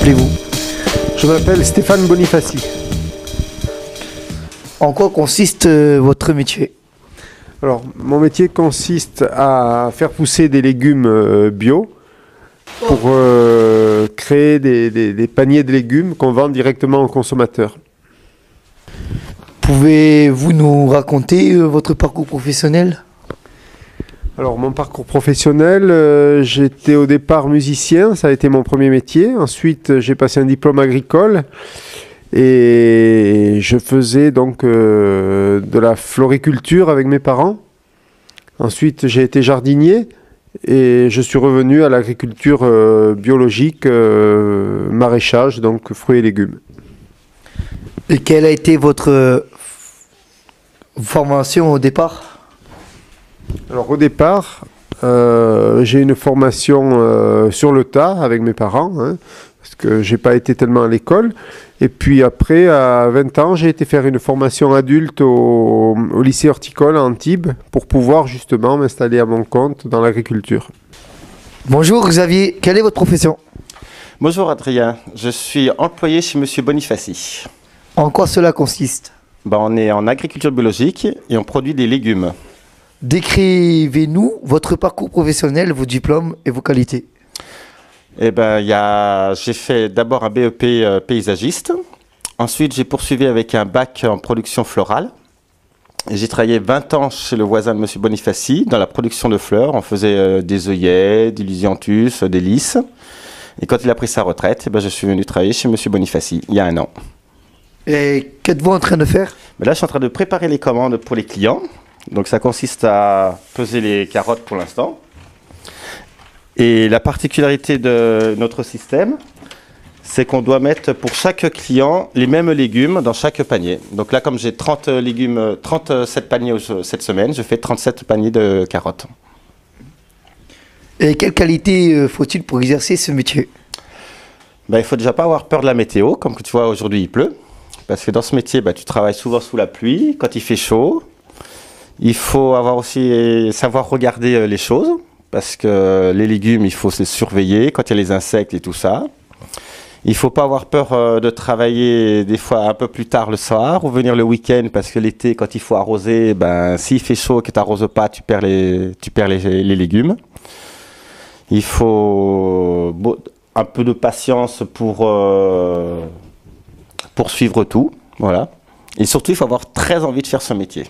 appelez-vous? Je m'appelle Stéphane Bonifaci. En quoi consiste votre métier? Alors, mon métier consiste à faire pousser des légumes bio pour créer des paniers de légumes qu'on vend directement aux consommateurs. Pouvez-vous nous raconter votre parcours professionnel? Alors, mon parcours professionnel, j'étais au départ musicien, ça a été mon premier métier. Ensuite, j'ai passé un diplôme agricole et je faisais donc de la floriculture avec mes parents. Ensuite, j'ai été jardinier et je suis revenu à l'agriculture biologique, maraîchage, donc fruits et légumes. Et quelle a été votre formation au départ? Alors au départ, j'ai une formation sur le tas avec mes parents, hein, parce que j'ai pas été tellement à l'école. Et puis après, à 20 ans, j'ai été faire une formation adulte au lycée horticole à Antibes pour pouvoir justement m'installer à mon compte dans l'agriculture. Bonjour Xavier, quelle est votre profession? Bonjour Adrien, je suis employé chez Monsieur Bonifaci. En quoi cela consiste? On est en agriculture biologique et on produit des légumes. Décrivez-nous votre parcours professionnel, vos diplômes et vos qualités. J'ai fait d'abord un BEP paysagiste. Ensuite, j'ai poursuivi avec un bac en production florale. J'ai travaillé 20 ans chez le voisin de Monsieur Bonifaci dans la production de fleurs. On faisait des œillets, des lysianthus, des lys. Et quand il a pris sa retraite, je suis venu travailler chez Monsieur Bonifaci il y a 1 an. Et qu'êtes-vous en train de faire? Là, je suis en train de préparer les commandes pour les clients. Donc ça consiste à peser les carottes pour l'instant. Et la particularité de notre système, c'est qu'on doit mettre pour chaque client les mêmes légumes dans chaque panier. Donc là, comme j'ai 37 paniers cette semaine, je fais 37 paniers de carottes. Et quelle qualité faut-il pour exercer ce métier? Il ne faut déjà pas avoir peur de la météo, comme tu vois aujourd'hui il pleut. Parce que dans ce métier, tu travailles souvent sous la pluie, quand il fait chaud. Il faut avoir aussi savoir regarder les choses, parce que les légumes, il faut se surveiller quand il y a les insectes et tout ça. Il ne faut pas avoir peur de travailler des fois un peu plus tard le soir ou venir le week-end, parce que l'été, quand il faut arroser, s'il fait chaud et que tu n'arroses pas, tu perds les légumes. Il faut un peu de patience pour suivre tout. Voilà. Et surtout, il faut avoir très envie de faire ce métier.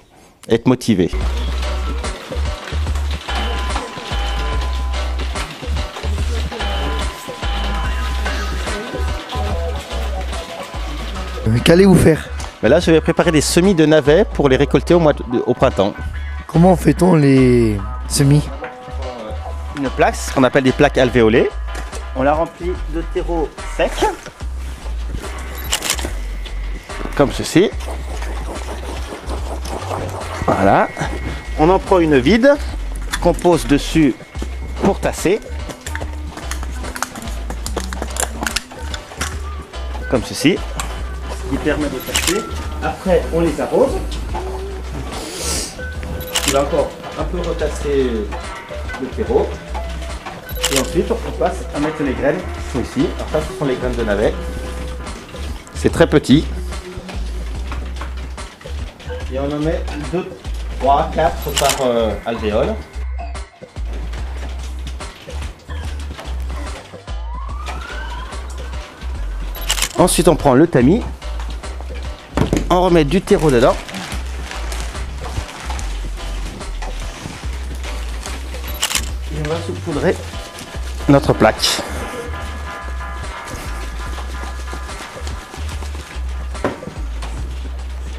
Être motivé. Qu'allez-vous faire? Là, je vais préparer des semis de navets pour les récolter au printemps. Comment fait-on les semis? Une plaque, ce qu'on appelle des plaques alvéolées. On la remplit de terreau sec, comme ceci. Voilà. On en prend une vide qu'on pose dessus pour tasser. Comme ceci. Ce qui permet de tasser. Après, on les arrose. Il va encore un peu retasser le terreau. Et ensuite, on passe à mettre les graines qui sont ici. Alors ça, ce sont les graines de navet. C'est très petit. Et on en met 2, 3, 4 par alvéole. Ensuite, on prend le tamis. On remet du terreau dedans. Et on va saupoudrer notre plaque.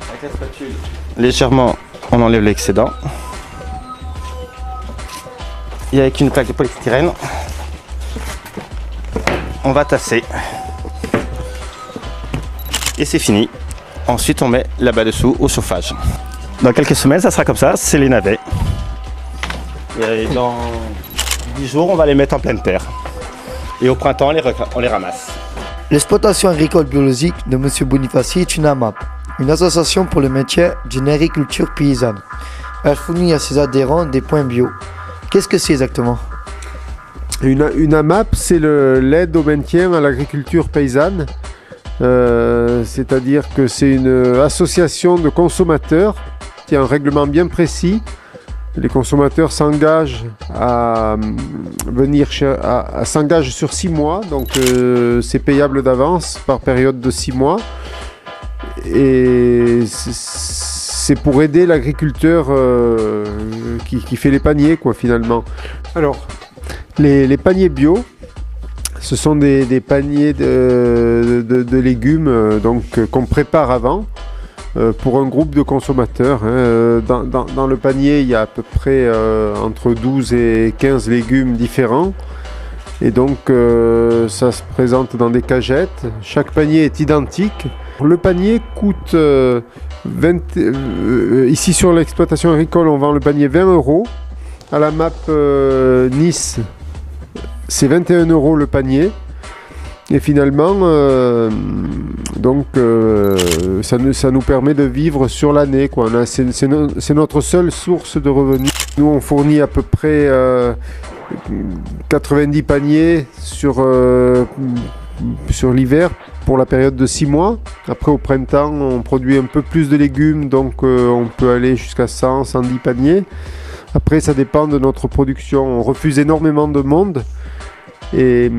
Avec la spatule, légèrement, on enlève l'excédent. Et avec une plaque de polystyrène, on va tasser. Et c'est fini. Ensuite, on met là-bas dessous au chauffage. Dans quelques semaines, ça sera comme ça, c'est les navets. Et dans 10 jours, on va les mettre en pleine terre. Et au printemps, on les ramasse. L'exploitation agricole biologique de M. Bonifaci est une AMAP, une association pour le maintien d'une agriculture paysanne. Elle fournit à ses adhérents des points bio. Qu'est-ce que c'est exactement? Une AMAP, c'est l'aide au maintien à l'agriculture paysanne. C'est-à-dire que c'est une association de consommateurs qui a un règlement bien précis. Les consommateurs s'engagent à s'engagent sur 6 mois, donc c'est payable d'avance par période de 6 mois. Et c'est pour aider l'agriculteur qui fait les paniers, quoi, finalement. Alors, les paniers bio, ce sont des paniers de légumes qu'on prépare avant pour un groupe de consommateurs. Dans le panier, il y a à peu près entre 12 et 15 légumes différents. Et donc, ça se présente dans des cagettes. Chaque panier est identique. Le panier coûte, ici sur l'exploitation agricole, on vend le panier 20 €. À la MAP Nice, c'est 21 € le panier. Et finalement, ça nous permet de vivre sur l'année, quoi. C'est notre seule source de revenus. Nous, on fournit à peu près 90 paniers sur l'hiver pour la période de 6 mois. Après, au printemps, on produit un peu plus de légumes, donc on peut aller jusqu'à 100, 110 paniers. Après, ça dépend de notre production. On refuse énormément de monde. Et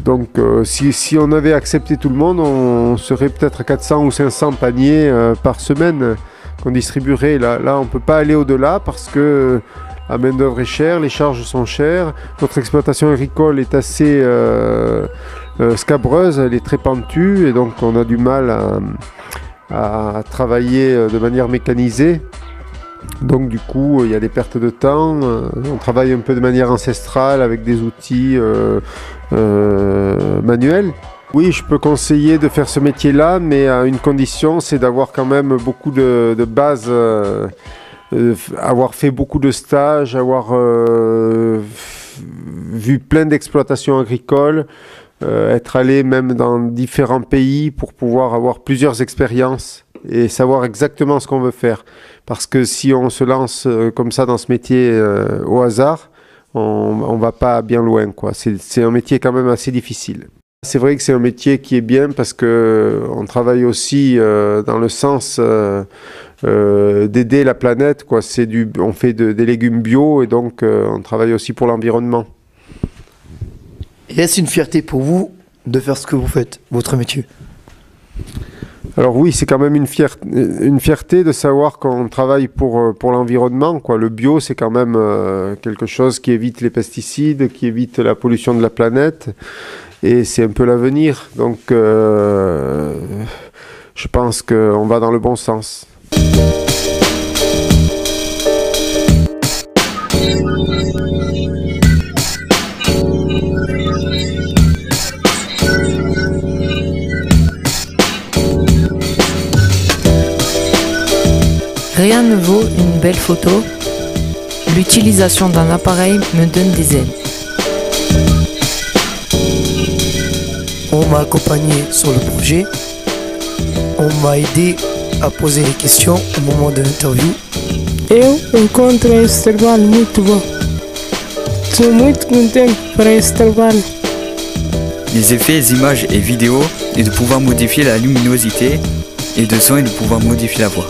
donc, si on avait accepté tout le monde, on serait peut-être à 400 ou 500 paniers par semaine qu'on distribuerait. Là, on ne peut pas aller au-delà parce que la main-d'œuvre est chère, les charges sont chères. Notre exploitation agricole est assez scabreuse, elle est très pentue et donc on a du mal à travailler de manière mécanisée. Donc du coup, il y a des pertes de temps. On travaille un peu de manière ancestrale avec des outils manuels. Oui, je peux conseiller de faire ce métier-là, mais à une condition, c'est d'avoir quand même beaucoup de bases, avoir fait beaucoup de stages, avoir vu plein d'exploitations agricoles, être allé même dans différents pays pour pouvoir avoir plusieurs expériences et savoir exactement ce qu'on veut faire. Parce que si on se lance comme ça dans ce métier au hasard, on va pas bien loin, quoi. C'est un métier quand même assez difficile. C'est vrai que c'est un métier qui est bien parce que on travaille aussi dans le sens d'aider la planète, quoi. On fait des légumes bio et donc on travaille aussi pour l'environnement. Et est-ce une fierté pour vous de faire ce que vous faites, votre métier? Alors oui, c'est quand même une fierté de savoir qu'on travaille pour l'environnement, quoi. Le bio, c'est quand même quelque chose qui évite les pesticides, qui évite la pollution de la planète. Et c'est un peu l'avenir. Donc je pense qu'on va dans le bon sens. Rien ne vaut une belle photo. L'utilisation d'un appareil me donne des ailes. On m'a accompagné sur le projet. On m'a aidé a poser les questions au moment de l'interview. Eu encontro esse trabalho muito bom. Estou muito contente por esse trabalho. Les effets, images et vidéos, et de pouvoir modifier la luminosité et de son et de pouvoir modifier la voix.